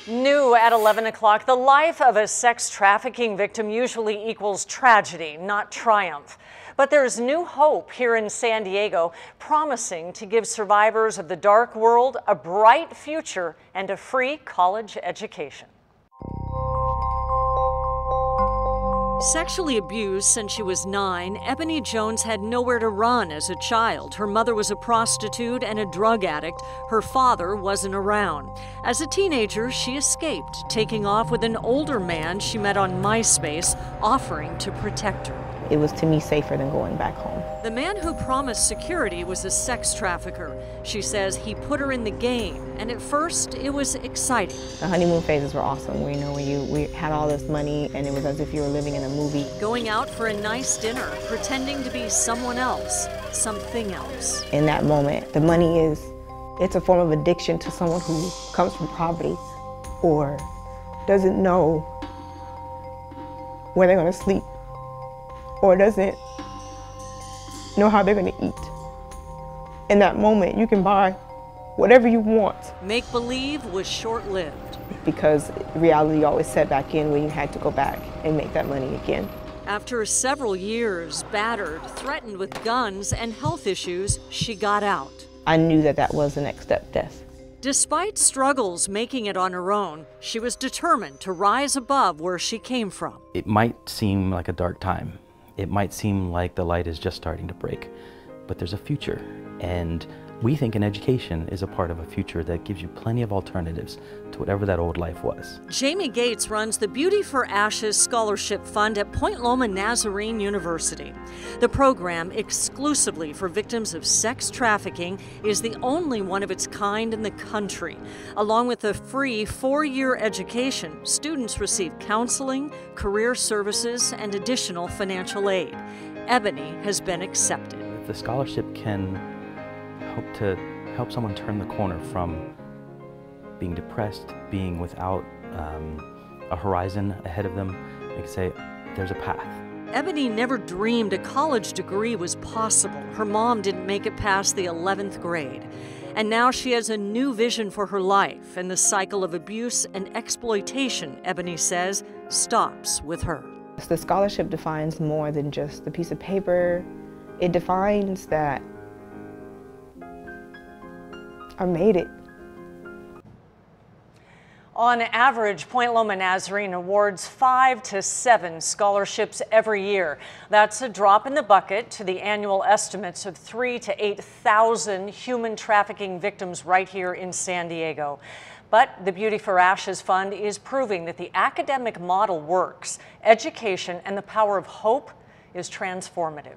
New at 11 o'clock, the life of a sex trafficking victim usually equals tragedy, not triumph. But there's new hope here in San Diego, promising to give survivors of the dark world a bright future and a free college education. Sexually abused since she was 9, Ebony Jones had nowhere to run as a child. Her mother was a prostitute and a drug addict. Her father wasn't around. As a teenager, she escaped, taking off with an older man she met on MySpace, offering to protect her. It was, to me, safer than going back home. The man who promised security was a sex trafficker. She says he put her in the game, and at first it was exciting. The honeymoon phases were awesome. We had all this money, and it was as if you were living in a movie. Going out for a nice dinner, pretending to be someone else, something else. In that moment, the money it's a form of addiction to someone who comes from poverty or doesn't know where they're going to sleep or doesn't know how they're going to eat. In that moment, you can buy whatever you want. Make-believe was short-lived. Because reality always set back in when you had to go back and make that money again. After several years, battered, threatened with guns and health issues, she got out. I knew that that was the next step, death. Despite struggles making it on her own, she was determined to rise above where she came from. It might seem like a dark time. It might seem like the light is just starting to break, but there's a future, and we think an education is a part of a future that gives you plenty of alternatives to whatever that old life was. Jamie Gates runs the Beauty for Ashes Scholarship Fund at Point Loma Nazarene University. The program, exclusively for victims of sex trafficking, is the only one of its kind in the country. Along with a free 4-year education, students receive counseling, career services, and additional financial aid. Ebony has been accepted. If the scholarship can hope to help someone turn the corner from being depressed, being without a horizon ahead of them, they can say, there's a path. Ebony never dreamed a college degree was possible. Her mom didn't make it past the 11th grade. And now she has a new vision for her life, and the cycle of abuse and exploitation, Ebony says, stops with her. The scholarship defines more than just the piece of paper. It defines that I made it. On average, Point Loma Nazarene awards 5 to 7 scholarships every year. That's a drop in the bucket to the annual estimates of 3,000 to 8,000 human trafficking victims right here in San Diego. But the Beauty for Ashes Fund is proving that the academic model works. Education and the power of hope is transformative.